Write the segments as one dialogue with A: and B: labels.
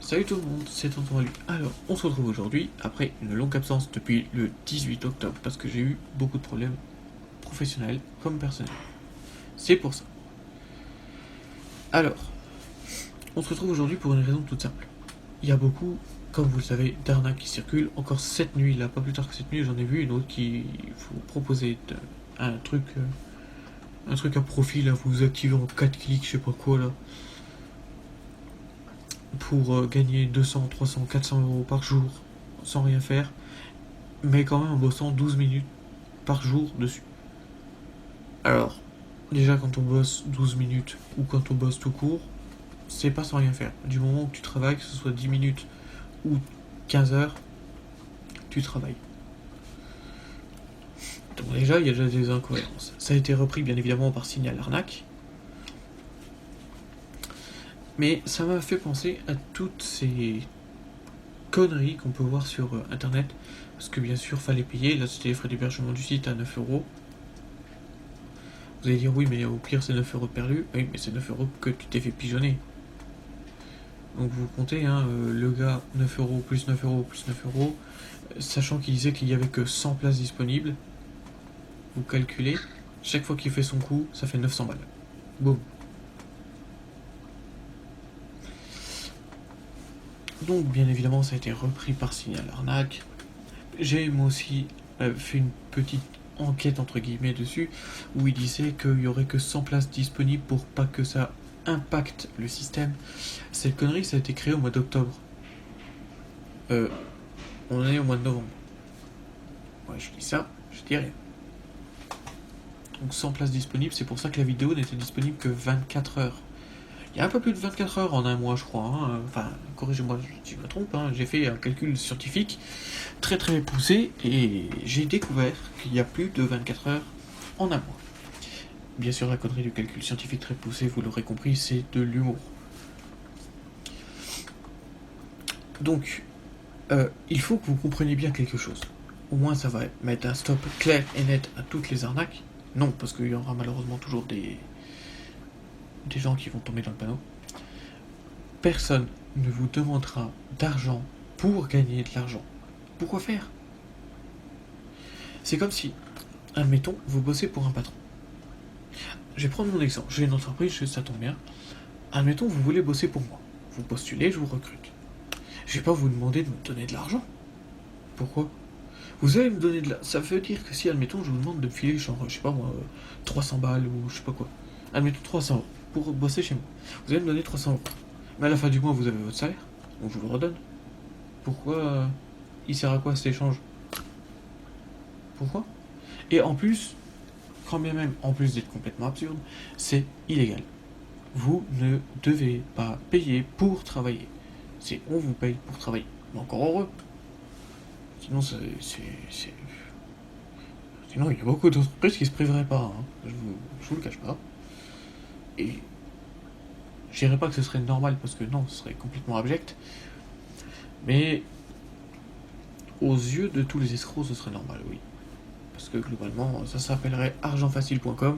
A: Salut tout le monde, c'est Tonton Alu. Alors, on se retrouve aujourd'hui après une longue absence depuis le 18 octobre parce que j'ai eu beaucoup de problèmes professionnels comme personnels. C'est pour ça. Alors, on se retrouve aujourd'hui pour une raison toute simple. Il y a beaucoup, comme vous le savez, d'arnaques qui circulent. Encore cette nuit, là, pas plus tard que cette nuit, j'en ai vu une autre qui vous proposait un truc à profit, là, vous activez en 4 clics, je sais pas quoi, là, pour gagner 200, 300, 400 euros par jour sans rien faire, mais quand même en bossant 12 minutes par jour dessus. Alors, déjà quand on bosse 12 minutes ou quand on bosse tout court, c'est pas sans rien faire. Du moment où tu travailles, que ce soit 10 minutes ou 15 heures, tu travailles. Donc déjà, il y a déjà des incohérences. Ça a été repris bien évidemment par Signal Arnaque. Mais ça m'a fait penser à toutes ces conneries qu'on peut voir sur internet. Parce que bien sûr, fallait payer. Là, c'était les frais d'hébergement du site à 9 euros. Vous allez dire oui, mais au pire, c'est 9 euros de perdu. Oui, mais c'est 9 euros que tu t'es fait pigeonner. Donc vous comptez, hein, le gars, 9 euros plus 9 euros plus 9 euros. Sachant qu'il disait qu'il n'y avait que 100 places disponibles. Vous calculez. Chaque fois qu'il fait son coup, ça fait 900 balles. Boum. Donc bien évidemment ça a été repris par Signal Arnaque. J'ai moi aussi fait une petite enquête entre guillemets dessus où il disait qu'il y aurait que 100 places disponibles pour pas que ça impacte le système. Cette connerie ça a été créé au mois d'octobre. On est au mois de novembre. Ouais, je dis ça, je dis rien. Donc 100 places disponibles, c'est pour ça que la vidéo n'était disponible que 24 heures. Il y a un peu plus de 24 heures en un mois, je crois. Hein. Enfin, corrigez-moi si je me trompe. Hein. J'ai fait un calcul scientifique très très poussé et j'ai découvert qu'il y a plus de 24 heures en un mois. Bien sûr, la connerie du calcul scientifique très poussé, vous l'aurez compris, c'est de l'humour. Donc, il faut que vous compreniez bien quelque chose. Au moins, ça va mettre un stop clair et net à toutes les arnaques. Non, parce qu'il y aura malheureusement toujours des gens qui vont tomber dans le panneau. Personne ne vous demandera d'argent pour gagner de l'argent. Pourquoi faire? C'est comme si, admettons, vous bossez pour un patron. Je vais prendre mon exemple. J'ai une entreprise, ça tombe bien. Admettons, vous voulez bosser pour moi. Vous postulez, je vous recrute. Je vais pas vous demander de me donner de l'argent. Pourquoi? Vous allez me donner de l'argent. Ça veut dire que si, admettons, je vous demande de me filer, genre, je sais pas moi, 300 balles ou je sais pas quoi. Admettons 300 euros pour bosser chez moi. Vous allez me donner 300 euros. Mais à la fin du mois, vous avez votre salaire, donc je vous le redonne. Pourquoi il sert à quoi cet échange? Pourquoi? Et en plus, quand bien même, en plus d'être complètement absurde, c'est illégal. Vous ne devez pas payer pour travailler. C'est on vous paye pour travailler. Mais encore heureux. Sinon, sinon, il y a beaucoup d'entreprises qui se priveraient pas. Hein. Je vous le cache pas. Et je dirais pas que ce serait normal parce que non, ce serait complètement abject. Mais aux yeux de tous les escrocs, ce serait normal, oui. Parce que globalement, ça s'appellerait argentfacile.com.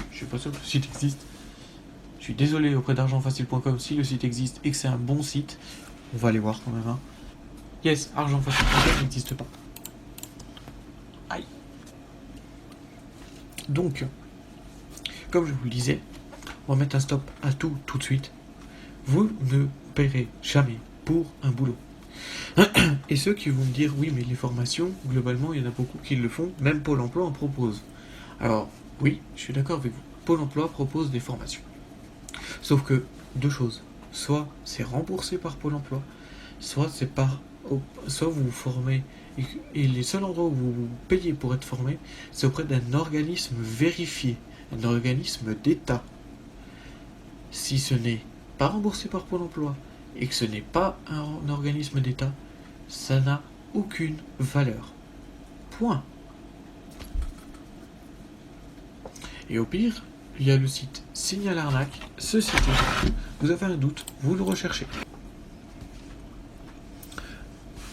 A: Je suis pas sûr que le site existe. Je suis désolé auprès d'argentfacile.com si le site existe et que c'est un bon site. On va aller voir quand même. Hein. Yes, argentfacile.com n'existe pas. Aïe. Donc, comme je vous le disais, on va mettre un stop à tout de suite. Vous ne paierez jamais pour un boulot. Et ceux qui vont me dire oui mais les formations, globalement il y en a beaucoup qui le font, même Pôle emploi en propose. Alors oui, je suis d'accord avec vous, Pôle emploi propose des formations. Sauf que deux choses, soit c'est remboursé par Pôle emploi, soit soit vous vous formez et les seuls endroits où vous payez pour être formé, c'est auprès d'un organisme vérifié, un organisme d'État. Si ce n'est pas remboursé par Pôle emploi et que ce n'est pas un organisme d'État, ça n'a aucune valeur. Point. Et au pire, il y a le site Signal Arnaque. Ce site, vous avez un doute, vous le recherchez.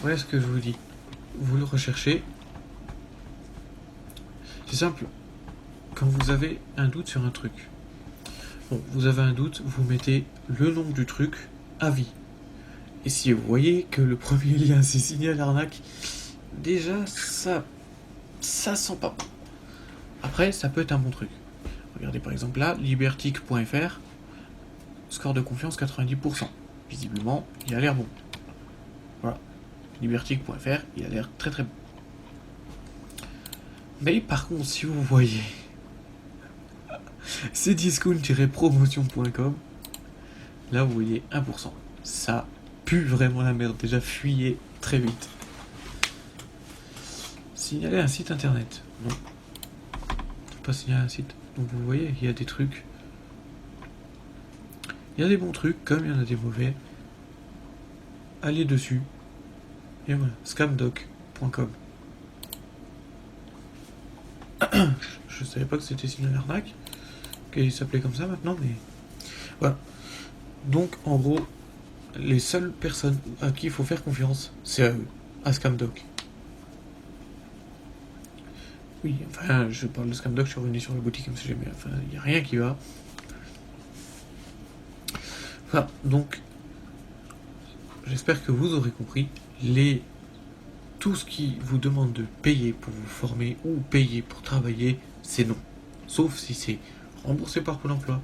A: Voilà ce que je vous dis. Vous le recherchez. C'est simple. Quand vous avez un doute sur un truc, bon, vous avez un doute, vous mettez le nom du truc, avis. Et si vous voyez que le premier lien c'est signal arnaque, déjà ça sent pas bon. Après, ça peut être un bon truc. Regardez par exemple là, libertic.fr, score de confiance 90%. Visiblement, il a l'air bon. Voilà. Libertic.fr, il a l'air très très bon. Mais par contre, si vous voyez c'est discount-promotion.com, là vous voyez 1%. Ça pue vraiment la merde. Déjà, fuyez très vite. Signaler un site internet. Non. Faut pas signaler un site. Donc vous voyez, il y a des trucs. Il y a des bons trucs, comme il y en a des mauvais. Allez dessus. Et voilà, scamdoc.com. Je savais pas que c'était signal arnaque. Qu'il s'appelait comme ça maintenant, mais voilà. Donc en gros, les seules personnes à qui il faut faire confiance, c'est à eux, à Scamdoc. Oui, enfin, je parle de Scamdoc, je suis revenu sur la boutique MCG, mais enfin, il n'y a rien qui va. Voilà, donc, j'espère que vous aurez compris. Tout ce qui vous demande de payer pour vous former ou payer pour travailler, c'est non. Sauf si c'est remboursé par Pôle emploi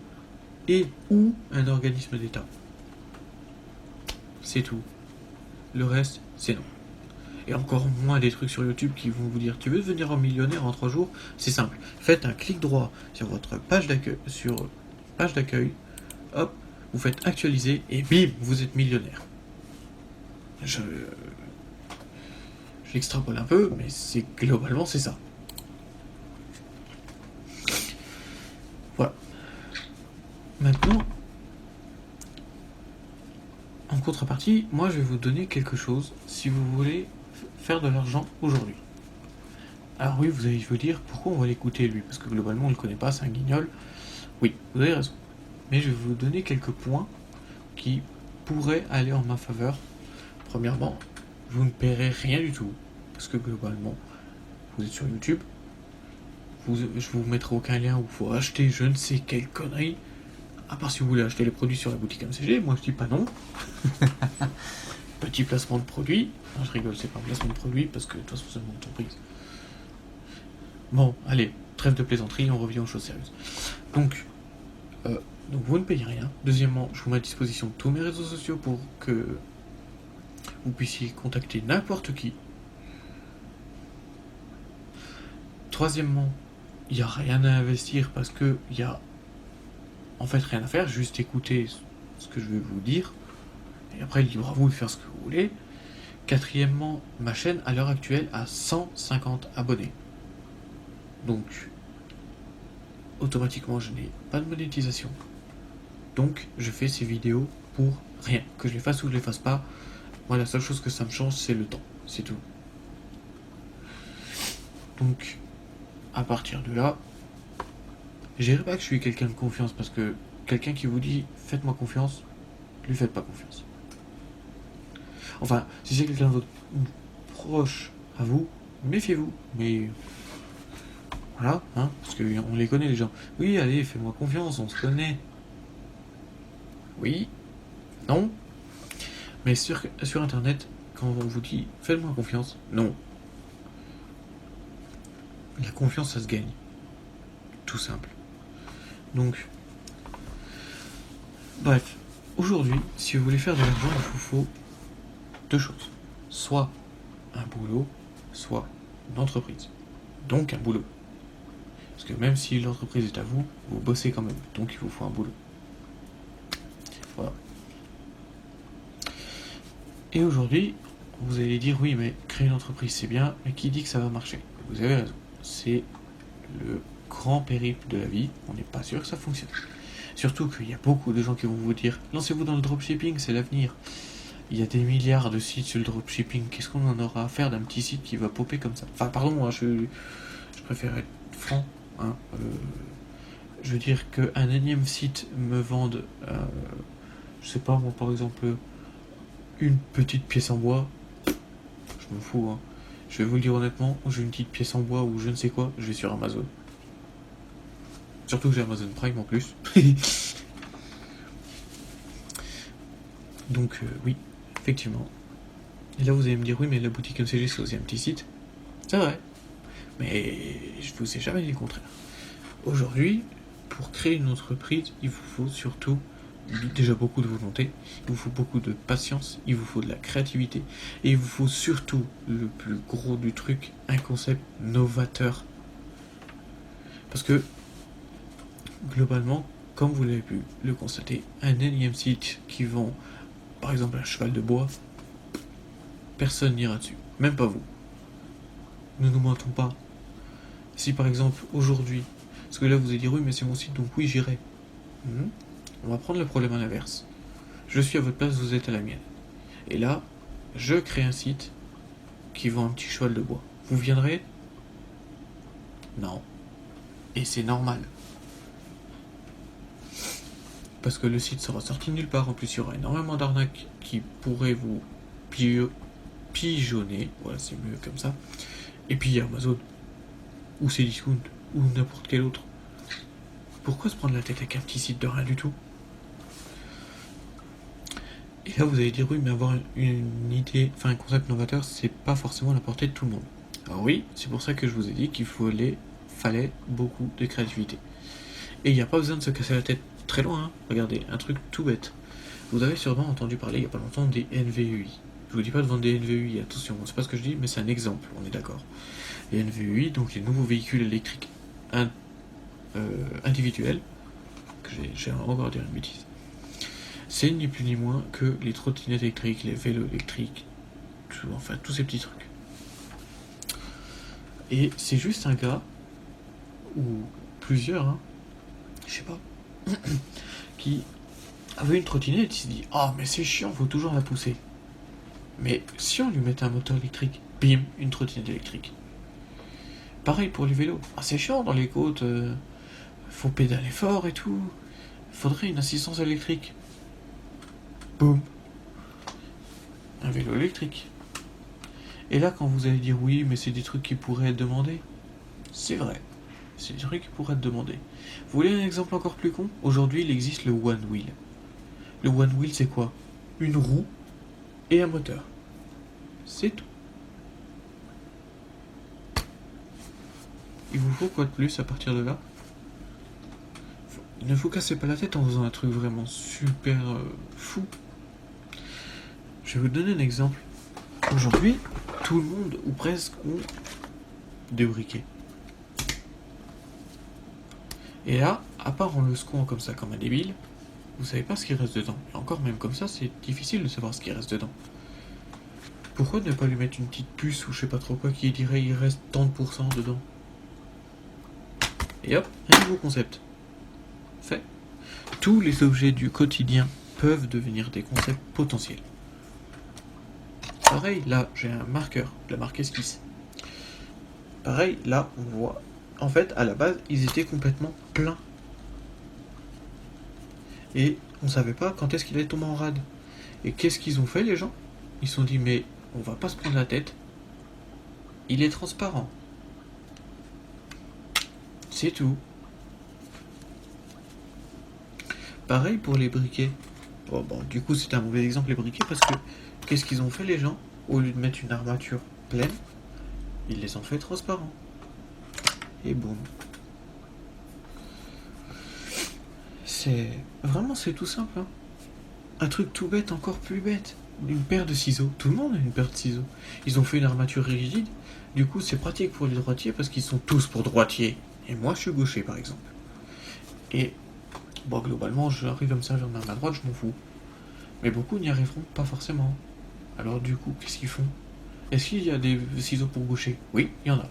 A: et ou un organisme d'État. C'est tout. Le reste, c'est non. Et encore moins des trucs sur YouTube qui vont vous dire tu veux devenir un millionnaire en 3 jours. C'est simple. Faites un clic droit sur votre page d'accueil, hop, vous faites actualiser et bim, vous êtes millionnaire. J'extrapole un peu, mais globalement c'est ça. Voilà. Maintenant, en contrepartie, moi je vais vous donner quelque chose si vous voulez faire de l'argent aujourd'hui. Alors oui, vous allez vous dire pourquoi on va l'écouter lui, parce que globalement on le connaît pas, c'est un guignol. Oui, vous avez raison. Mais je vais vous donner quelques points qui pourraient aller en ma faveur. Premièrement, vous ne paierez rien du tout, parce que globalement, vous êtes sur YouTube. Je vous mettrai aucun lien où il faut acheter je ne sais quelle connerie. À part si vous voulez acheter les produits sur la boutique MCG, moi je dis pas non. Petit placement de produit. Non, je rigole, c'est pas un placement de produit parce que de toute façon c'est mon entreprise. Bon, allez, trêve de plaisanterie, on revient aux choses sérieuses. Donc vous ne payez rien. Deuxièmement, je vous mets à disposition tous mes réseaux sociaux pour que vous puissiez contacter n'importe qui. Troisièmement, il n'y a rien à investir parce que il y a en fait rien à faire, juste écouter ce que je vais vous dire. Et après, libre à vous de faire ce que vous voulez. Quatrièmement, ma chaîne à l'heure actuelle a 150 abonnés. Donc, automatiquement, je n'ai pas de monétisation. Donc, je fais ces vidéos pour rien. Que je les fasse ou que je les fasse pas, moi, la seule chose que ça me change, c'est le temps. C'est tout. Donc, à partir de là, je dirais pas que je suis quelqu'un de confiance parce que quelqu'un qui vous dit faites-moi confiance, lui faites pas confiance. Enfin, si c'est quelqu'un de votre proche à vous, méfiez-vous. Mais voilà, hein, parce qu'on les connaît les gens. Oui, allez, fais-moi confiance, on se connaît. Oui, non. Mais sur internet, quand on vous dit faites-moi confiance, non. La confiance, ça se gagne. Tout simple. Donc, bref, aujourd'hui, si vous voulez faire de l'argent, il vous faut deux choses. Soit un boulot, soit une entreprise. Donc un boulot. Parce que même si l'entreprise est à vous, vous bossez quand même. Donc il vous faut un boulot. Voilà. Et aujourd'hui, vous allez dire oui, mais créer une entreprise c'est bien, mais qui dit que ça va marcher? Vous avez raison. C'est le grand périple de la vie. On n'est pas sûr que ça fonctionne. Surtout qu'il y a beaucoup de gens qui vont vous dire lancez-vous dans le dropshipping, c'est l'avenir. Il y a des milliards de sites sur le dropshipping. Qu'est-ce qu'on en aura à faire d'un petit site qui va popper comme ça? Enfin, pardon, hein, je préfère être franc. Hein, je veux dire qu'un énième site me vende, je sais pas moi, par exemple, une petite pièce en bois, je m'en fous. Hein. Je vais vous le dire honnêtement, j'ai une petite pièce en bois ou je ne sais quoi, je vais sur Amazon. Surtout que j'ai Amazon Prime en plus. Donc oui, effectivement. Et là, vous allez me dire, oui, mais la boutique MCG, c'est aussi un petit site. C'est vrai. Mais je vous ai jamais dit le contraire. Aujourd'hui, pour créer une entreprise, il vous faut surtout déjà beaucoup de volonté, il vous faut beaucoup de patience, il vous faut de la créativité, et il vous faut surtout, le plus gros du truc, un concept novateur. Parce que, globalement, comme vous l'avez pu le constater, un énième site qui vend, par exemple, un cheval de bois, personne n'ira dessus, même pas vous. Ne nous mentons pas. Si par exemple, aujourd'hui, parce que là vous allez dire, oui, mais c'est mon site, donc oui, j'irai. On va prendre le problème à l'inverse. Je suis à votre place, vous êtes à la mienne. Et là, je crée un site qui vend un petit cheval de bois. Vous viendrez? Non. Et c'est normal. Parce que le site sera sorti de nulle part. En plus, il y aura énormément d'arnaques qui pourraient vous pigeonner. Voilà, c'est mieux comme ça. Et puis il y a Amazon. Ou Cdiscount. Ou n'importe quel autre. Pourquoi se prendre la tête avec un petit site de rien du tout? Et là, vous allez dire, oui, mais avoir une idée, enfin un concept novateur, c'est pas forcément à la portée de tout le monde. Alors oui, c'est pour ça que je vous ai dit qu'il fallait beaucoup de créativité. Et il n'y a pas besoin de se casser la tête très loin, hein. Regardez, un truc tout bête. Vous avez sûrement entendu parler il n'y a pas longtemps des NVEI. Je vous dis pas de vendre des NVEI, attention, c'est pas ce que je dis, mais c'est un exemple, on est d'accord. Les NVEI, donc les nouveaux véhicules électriques individuels, que j'ai encore dire une bêtise. C'est ni plus ni moins que les trottinettes électriques, les vélos électriques, enfin tous ces petits trucs. Et c'est juste un gars, ou plusieurs, hein, je sais pas, qui avait une trottinette et il s'est dit, ah mais c'est chiant, faut toujours la pousser. Mais si on lui mettait un moteur électrique, bim, une trottinette électrique. Pareil pour les vélos, ah c'est chiant dans les côtes, faut pédaler fort et tout, faudrait une assistance électrique. Boum, un vélo électrique. Et là, quand vous allez dire oui, mais c'est des trucs qui pourraient être demandés, c'est vrai, c'est des trucs qui pourraient être demandés. Vous voulez un exemple encore plus con? Aujourd'hui, il existe le One Wheel. Le One Wheel, c'est quoi? Une roue et un moteur. C'est tout. Il vous faut quoi de plus à partir de là? Ne vous cassez pas la tête en faisant un truc vraiment super fou. Je vais vous donner un exemple. Aujourd'hui, tout le monde, ou presque, ont des briquets. Et là, à part en le secouant comme ça, comme un débile, vous savez pas ce qui reste dedans. Et encore même comme ça, c'est difficile de savoir ce qui reste dedans. Pourquoi ne pas lui mettre une petite puce ou je sais pas trop quoi qui dirait il reste tant de pourcents dedans? Et hop, un nouveau concept. Fait. Tous les objets du quotidien peuvent devenir des concepts potentiels. Pareil, là, j'ai un marqueur, de la marque Esquisse. Pareil, là, on voit. En fait, à la base, ils étaient complètement pleins. Et on savait pas quand est-ce qu'il allait tomber en rade. Et qu'est-ce qu'ils ont fait, les gens? Ils se sont dit, mais on va pas se prendre la tête. Il est transparent. C'est tout. Pareil pour les briquets. Bon, du coup, c'était un mauvais exemple, les briquets, parce que qu'est-ce qu'ils ont fait, les gens? Au lieu de mettre une armature pleine, ils les ont fait transparents. Et boum. C'est tout simple, hein. Un truc tout bête, encore plus bête. Une paire de ciseaux. Tout le monde a une paire de ciseaux. Ils ont fait une armature rigide. Du coup, c'est pratique pour les droitiers parce qu'ils sont tous pour droitiers. Et moi, je suis gaucher, par exemple. Et bon, globalement, j'arrive à me servir de ma main droite, je m'en fous. Mais beaucoup n'y arriveront pas forcément. Alors du coup, qu'est-ce qu'ils font? Est-ce qu'il y a des ciseaux pour gaucher? Oui, il y en a.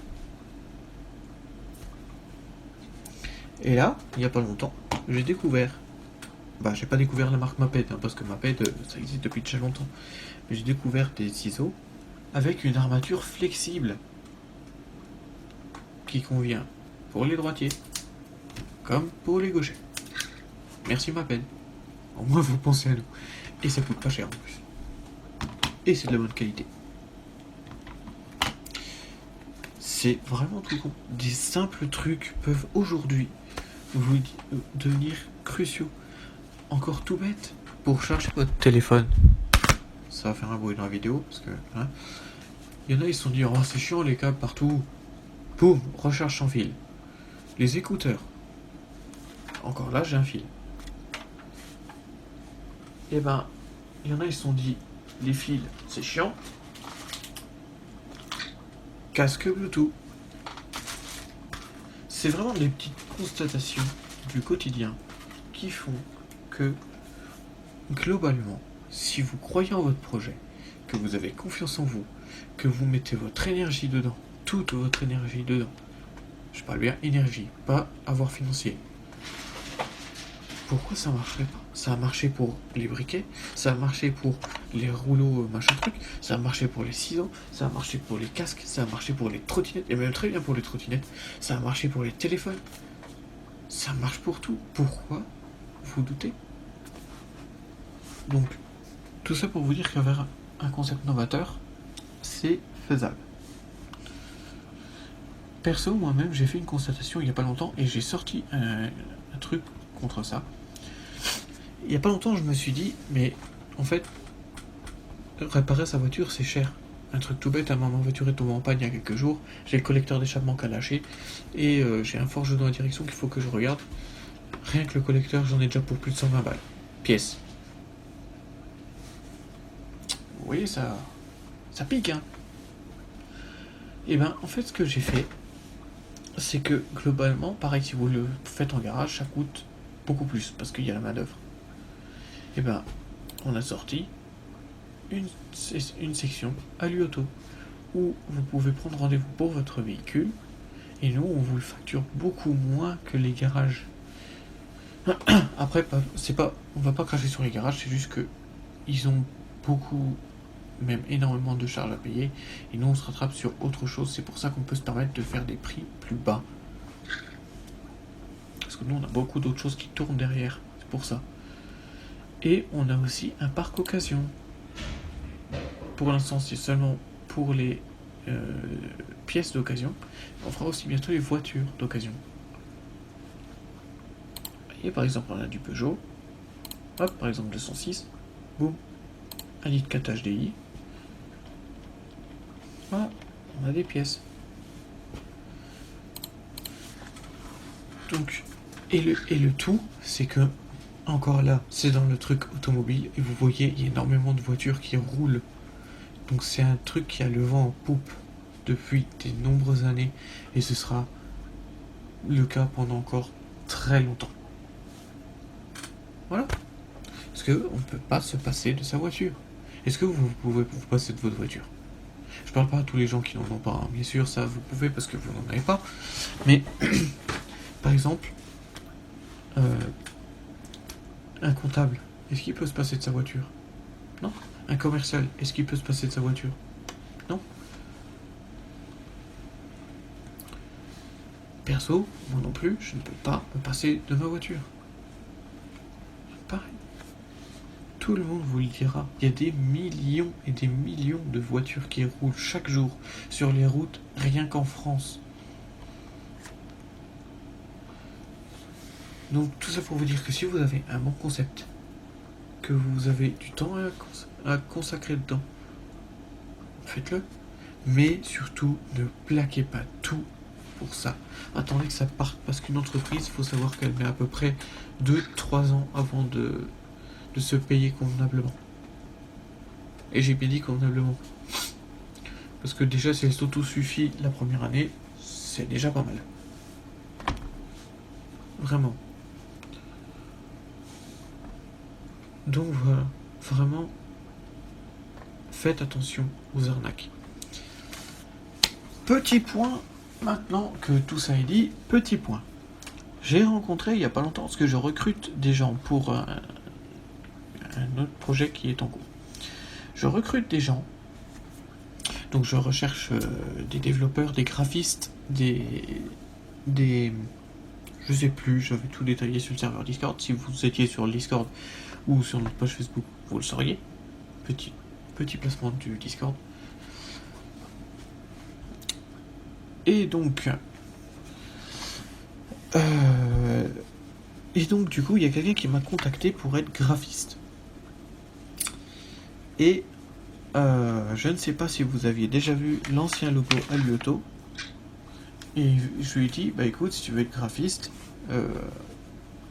A: Et là, il n'y a pas longtemps, j'ai découvert... j'ai pas découvert la marque Maped, parce que Maped, ça existe depuis déjà longtemps. Mais j'ai découvert des ciseaux avec une armature flexible qui convient pour les droitiers comme pour les gauchers. Merci Maped. Au moins vous pensez à nous. Et ça coûte pas cher en plus. Et c'est de la bonne qualité. C'est vraiment tout con. Des simples trucs peuvent aujourd'hui vous devenir cruciaux. Encore tout bête, pour charger votre téléphone. ça va faire un bruit dans la vidéo, parce que, hein. Il y en a, ils se sont dit, oh, c'est chiant, les câbles partout. Boum, recharge sans fil. Les écouteurs. Encore là, j'ai un fil. Et ben, il y en a, ils se sont dit, les fils, c'est chiant. Casque Bluetooth. C'est vraiment des petites constatations du quotidien qui font que, globalement, si vous croyez en votre projet, que vous avez confiance en vous, que vous mettez votre énergie dedans, toute votre énergie dedans, je parle bien énergie, pas avoir financier. Pourquoi ça marcherait pas? Ça a marché pour les briquets, ça a marché pour les rouleaux machin truc, ça a marché pour les ciseaux, ça a marché pour les casques, ça a marché pour les trottinettes, et même très bien pour les trottinettes, ça a marché pour les téléphones, ça marche pour tout. Pourquoi vous doutez? Donc, tout ça pour vous dire qu'avec un concept novateur, c'est faisable. Perso, moi-même, j'ai fait une constatation il n'y a pas longtemps et j'ai sorti un truc contre ça. Il n'y a pas longtemps, je me suis dit, mais en fait, réparer sa voiture, c'est cher. Un truc tout bête, ma voiture est tombée en panne il y a quelques jours, j'ai le collecteur d'échappement qui a lâché, et j'ai un forge dans la direction qu'il faut que je regarde. Rien que le collecteur, j'en ai déjà pour plus de 120 balles. Pièce. Vous voyez, ça pique, hein. Et ben, en fait, ce que j'ai fait, c'est que globalement, pareil, si vous le faites en garage, ça coûte beaucoup plus, parce qu'il y a la main-d'œuvre. Et ben, on a sorti une section à l'Auto où vous pouvez prendre rendez-vous pour votre véhicule et nous on vous le facture beaucoup moins que les garages. Après on va pas cracher sur les garages, c'est juste que ils ont beaucoup, même énormément de charges à payer et nous on se rattrape sur autre chose. C'est pour ça qu'on peut se permettre de faire des prix plus bas, parce que nous on a beaucoup d'autres choses qui tournent derrière, c'est pour ça. Et on a aussi un parc occasion. Pour l'instant, c'est seulement pour les pièces d'occasion. On fera aussi bientôt les voitures d'occasion. Et par exemple, on a du Peugeot. Hop, par exemple 206. Boum. Un litre 4 HDI. Voilà, on a des pièces. Donc, et le tout, c'est que, encore là, c'est dans le truc automobile. Et vous voyez, il y a énormément de voitures qui roulent. Donc c'est un truc qui a le vent en poupe depuis de nombreuses années et ce sera le cas pendant encore très longtemps. Voilà. Parce qu'on ne peut pas se passer de sa voiture. Est-ce que vous pouvez vous passer de votre voiture? Je parle pas à tous les gens qui n'en ont pas, hein. Bien sûr, ça vous pouvez parce que vous n'en avez pas. Mais, par exemple, un comptable, est-ce qu'il peut se passer de sa voiture? Non. Un commercial, est-ce qu'il peut se passer de sa voiture? Non. Perso, moi non plus, je ne peux pas me passer de ma voiture. Pareil. Tout le monde vous le dira. Il y a des millions et des millions de voitures qui roulent chaque jour sur les routes, rien qu'en France. Donc tout ça pour vous dire que si vous avez un bon concept, que vous avez du temps à consacrer dedans, faites-le. Mais surtout, ne plaquez pas tout pour ça. Attendez que ça parte, parce qu'une entreprise, il faut savoir qu'elle met à peu près 2-3 ans avant de se payer convenablement. Et j'ai bien dit convenablement. Parce que déjà, si elle s'auto-suffit la première année, c'est déjà pas mal. Vraiment. Donc voilà, vraiment, faites attention aux arnaques. Petit point, maintenant que tout ça est dit, petit point. J'ai rencontré il n'y a pas longtemps, parce que je recrute des gens pour un autre projet qui est en cours. Je recrute des gens, donc je recherche des développeurs, des graphistes, des je sais plus, j'avais tout détaillé sur le serveur Discord. Si vous étiez sur le Discord ou sur notre page Facebook, vous le sauriez. Petit placement du Discord. Et donc, du coup, il y a quelqu'un qui m'a contacté pour être graphiste. Et Je ne sais pas si vous aviez déjà vu l'ancien logo Aluoto. Et je lui ai dit, bah écoute, si tu veux être graphiste,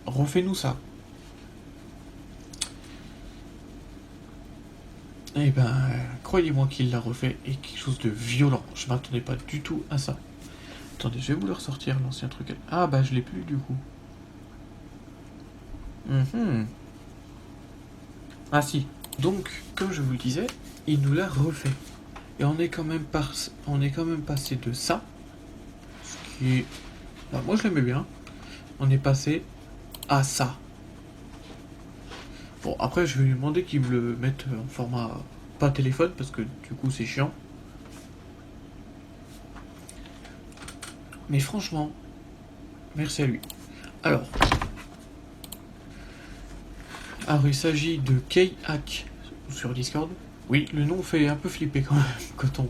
A: refais-nous ça. Et ben, croyez-moi qu'il l'a refait et quelque chose de violent. Je m'attendais pas du tout à ça. Attendez, je vais vous le ressortir, l'ancien truc. Ah bah je l'ai plus du coup. Ah si. Donc, comme je vous le disais, il nous l'a refait. Et on est quand même passé de ça, ce qui est... Bah, moi je l'aimais bien. On est passé à ça. Bon, après je vais lui demander qu'il me le mette en format pas téléphone, parce que du coup c'est chiant. Mais franchement, merci à lui. Alors, il s'agit de K-Hack sur Discord. Oui, le nom fait un peu flipper quand même quand on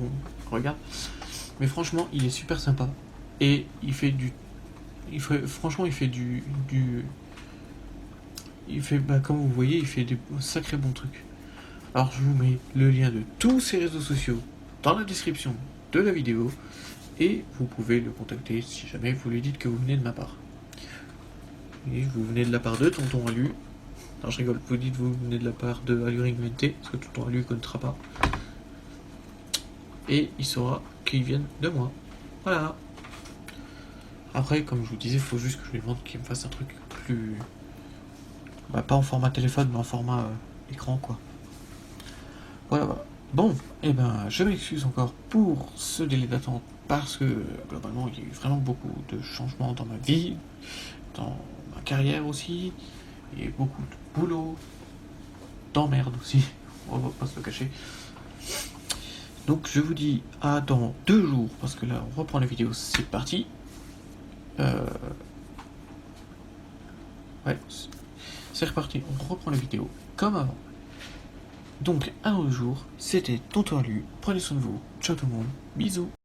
A: regarde. Mais franchement, il est super sympa. Et il fait du... franchement, il fait il fait, bah, comme vous voyez, il fait des sacrés bons trucs. Alors je vous mets le lien de tous ses réseaux sociaux dans la description de la vidéo. Et vous pouvez le contacter si jamais vous lui dites que vous venez de ma part. Et vous venez de la part de Tonton Alu. Non, je rigole, vous dites que vous venez de la part de Aluring VNT, parce que Tonton Alu ne connaîtra pas. Et il saura qu'ils viennent de moi. Voilà. Après, comme je vous disais, il faut juste que je lui demande qu'il me fasse un truc plus... Bah, pas en format téléphone, mais en format écran, quoi. Voilà, voilà. Bon, et ben, je m'excuse encore pour ce délai d'attente, parce que, globalement, il y a eu vraiment beaucoup de changements dans ma vie, dans ma carrière aussi, et beaucoup de boulot, d'emmerde aussi, on va pas se le cacher. Donc je vous dis à dans 2 jours, parce que là on reprend la vidéo, c'est parti. Ouais, c'est reparti, on reprend la vidéo comme avant. Donc à dans 2 jours, c'était Tonton Alu, prenez soin de vous, ciao tout le monde, bisous.